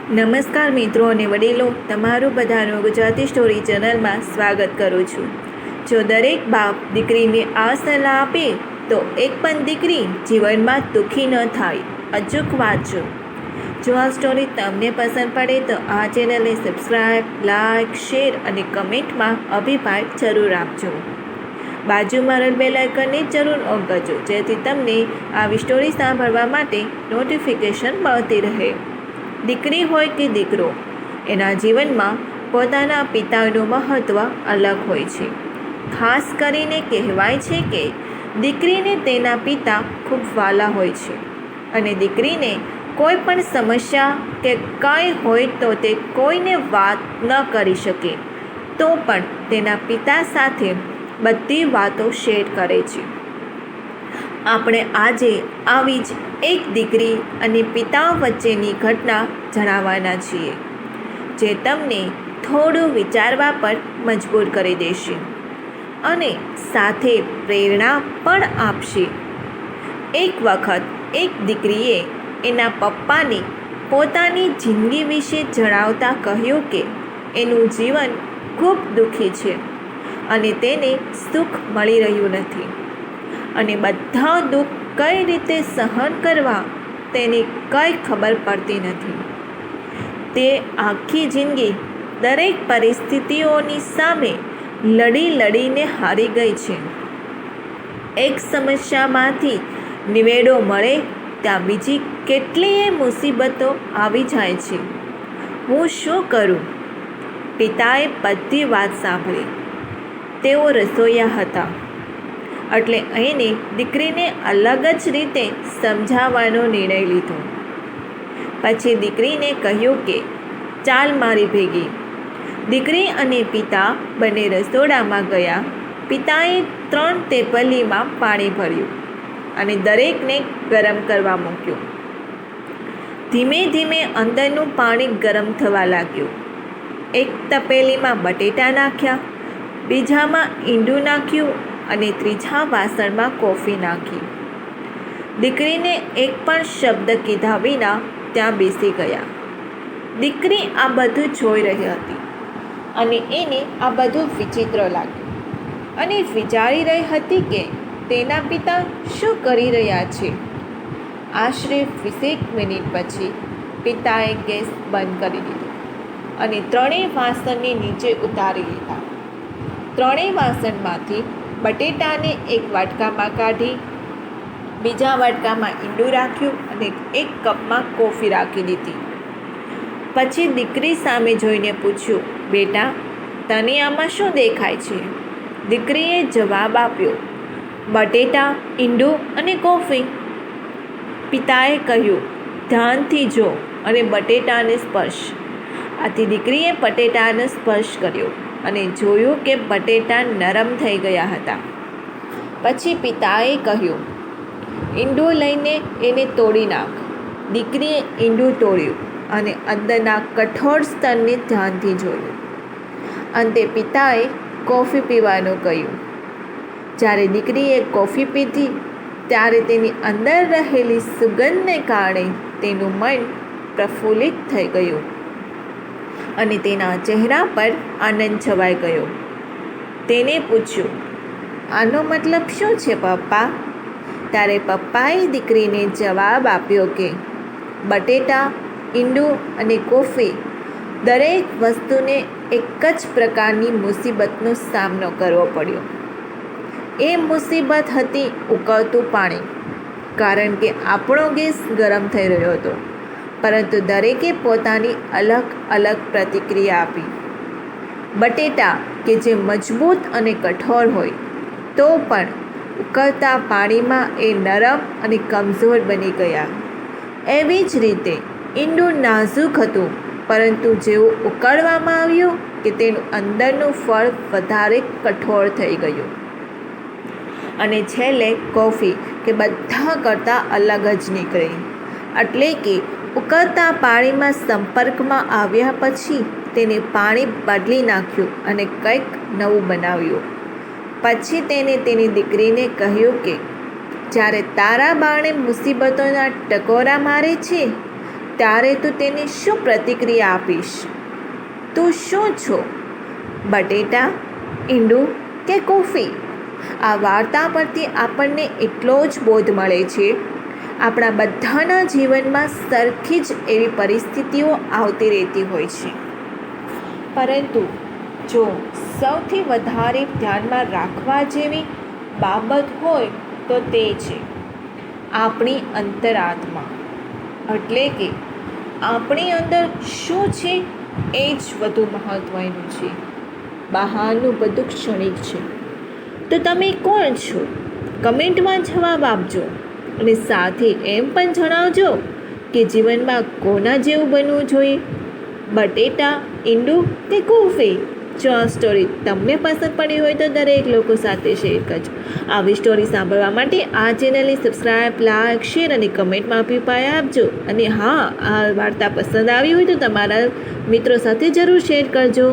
નમસ્કાર મિત્રો અને વડીલો, તમારું બધાનું ગુજરાતી સ્ટોરી ચેનલમાં સ્વાગત કરું છું. જો દરેક બાપ દીકરીને આ સલાહ આપે તો એક પણ દીકરી જીવનમાં દુઃખી ન થાય. અચૂક વાંચો. જો આ સ્ટોરી તમને પસંદ પડે તો આ ચેનલને સબસ્ક્રાઈબ, લાઈક, શેર અને કમેન્ટમાં અભિપ્રાય જરૂર આપજો. બાજુમાં રહેલ બેલ આઇકનને જરૂર ઓન કરજો, જેથી તમને આવી સ્ટોરી સાંભળવા માટે નોટિફિકેશન મળતી રહે. દીકરી હોય કે દીકરો, એના જીવનમાં પોતાના પિતાનું મહત્ત્વ અલગ હોય છે. ખાસ કરીને કહેવાય છે કે દીકરીને તેના પિતા ખૂબ વહાલા હોય છે અને દીકરીને કોઈ પણ સમસ્યા કે કંઈ હોય તો તે કોઈને વાત ન કરી શકે તો પણ તેના પિતા સાથે બધી વાતો શેર કરે છે. આપણે આજે આવી જ એક દીકરી અને પિતા વચ્ચેની ઘટના જણાવવાના છીએ, જે તમને થોડું વિચારવા પર મજબૂર કરી દેશે અને સાથે પ્રેરણા પણ આપશે. એક વખત એક દીકરીએ એના પપ્પાને પોતાની જિંદગી વિશે જણાવતા કહ્યું કે એનું જીવન ખૂબ દુઃખી છે અને તેને સુખ મળી રહ્યું નથી અને બધા દુઃખ કઈ રીતે સહન કરવા તેની કંઈ ખબર પડતી નથી. તે આખી જિંદગી દરેક પરિસ્થિતિઓની સામે લડીને હારી ગઈ છે. એક સમસ્યામાંથી નિવેડો મળે ત્યાં બીજી કેટલીય મુસીબતો આવી જાય છે. હું શું કરું? પિતાએ બધી વાત સાંભળી. તેઓ રસોઈયા હતા, એટલે એને દીકરીને અલગ જ રીતે સમજાવવાનો નિર્ણય લીધો. પછી દીકરીને કહ્યું કે ચાલ મારી ભેગી. દીકરી અને પિતા બંને રસોડામાં ગયા. પિતાએ 3 તેપલીમાં પાણી ભર્યું અને દરેકને ગરમ કરવા મૂક્યું. ધીમે ધીમે અંદરનું પાણી ગરમ થવા લાગ્યું. એક તપેલીમાં બટેટા નાખ્યા, બીજામાં ઈંડું નાખ્યું અને ત્રીજા વાસણમાં કોફી નાખી. દીકરીને એક પણ શબ્દ કીધા વિના ત્યાં બેસી ગયા. દીકરી આ બધું જોઈ રહી હતી અને એને આ બધું વિચિત્ર લાગ્યું અને વિચારી રહી હતી કે તેના પિતા શું કરી રહ્યા છે. આશરે 20 મિનિટ પછી પિતાએ ગેસ બંધ કરી દીધો અને 3 વાસણને નીચે ઉતારી લીધા. 3 વાસણમાંથી બટેટાને એક વાટકામાં કાઢી, બીજા વાટકામાં ઈંડું રાખ્યું અને એક કપમાં કોફી રાખી દીધી. પછી દીકરી સામે જોઈને પૂછ્યું, બેટા, તને આમાં શું દેખાય છે? દીકરીએ જવાબ આપ્યો, બટેટા, ઈંડું અને કોફી. પિતાએ કહ્યું, ધ્યાનથી જો અને બટેટાને સ્પર્શ. આથી દીકરીએ બટેટાને સ્પર્શ કર્યો અને જોયું કે બટેટા નરમ થઈ ગયા હતા. પછી પિતાએ કહ્યું, ઈંડું લઈને એને તોડી નાખ. દીકરીએ ઈંડું તોડ્યું અને અંદરના કઠોળ સ્તરને ધ્યાનથી જોયું. અંતે પિતાએ કોફી પીવાનું કહ્યું. જ્યારે દીકરીએ કોફી પીધી ત્યારે તેની અંદર રહેલી સુગંધને કારણે તેનું મન પ્રફુલ્લિત થઈ ગયું અને તેના ચહેરા પર આનંદ છવાઈ ગયો. તેને પૂછ્યું, આનો મતલબ શું છે પપ્પા? ત્યારે પપ્પાએ દીકરીને જવાબ આપ્યો કે બટેટા, ઈંડું અને કોફી દરેક વસ્તુને એક જ પ્રકારની મુસીબતનો સામનો કરવો પડ્યો. એ મુસીબત હતી ઉકળતું પાણી, કારણ કે આપણો ગેસ ગરમ થઈ રહ્યો હતો, પરંતુ દરેકે પોતાની અલગ અલગ પ્રતિક્રિયા આપી. બટેટા કે જે મજબૂત અને કઠોર હોય તો પણ ઉકળતા પાણીમાં એ નરમ અને કમજોર બની ગયા. એવી જ રીતે ઈંડું નાજુક હતું, પરંતુ જેવું ઉકળવામાં આવ્યું કે તેનું અંદરનું ફળ વધારે કઠોર થઈ ગયું. અને છેલ્લે કોફી કે બધા કરતાં અલગ જ નીકળી. એટલે કે ઉકળતા પાણીમાં સંપર્કમાં આવ્યા પછી તેને પાણી બદલી નાખ્યું અને કંઈક નવું બનાવ્યું. પછી તેને તેની દીકરીને કહ્યું કે જ્યારે તારા બાણે મુસીબતોના ટકોરા મારે છે ત્યારે તું તેને શું પ્રતિક્રિયા આપીશ? તું શું છો? બટેટા, ઈંડું કે કોફી? આ વાર્તા પરથી આપણને એટલો જ બોધ મળે છે, આપણા બધાના જીવનમાં સરખી જ એવી પરિસ્થિતિઓ આવતી રહેતી હોય છે, પરંતુ જો સૌથી વધારે ધ્યાનમાં રાખવા જેવી બાબત હોય તો તે છે આપણી અંતરાત્મા. એટલે કે આપણી અંદર શું છે એ જ વધુ મહત્ત્વનું છે. બહારનું બધું ક્ષણિક છે. તો તમે કોણ છો? કમેન્ટમાં જવાબ આપજો અને સાથે એમ પણ જણાવજો કે જીવનમાં કોના જેવું બનવું જોઈએ, બટેટા, ઈંડું કે કોફી? જો આ સ્ટોરી તમને પસંદ પડી હોય તો દરેક લોકો સાથે શેર કરજો. આવી સ્ટોરી સાંભળવા માટે આ ચેનલને સબસ્ક્રાઈબ, લાઈક, શેર અને કમેન્ટમાં અભિપ્રાય આપજો. અને હા, આ વાર્તા પસંદ આવી હોય તો તમારા મિત્રો સાથે જરૂર શેર કરજો.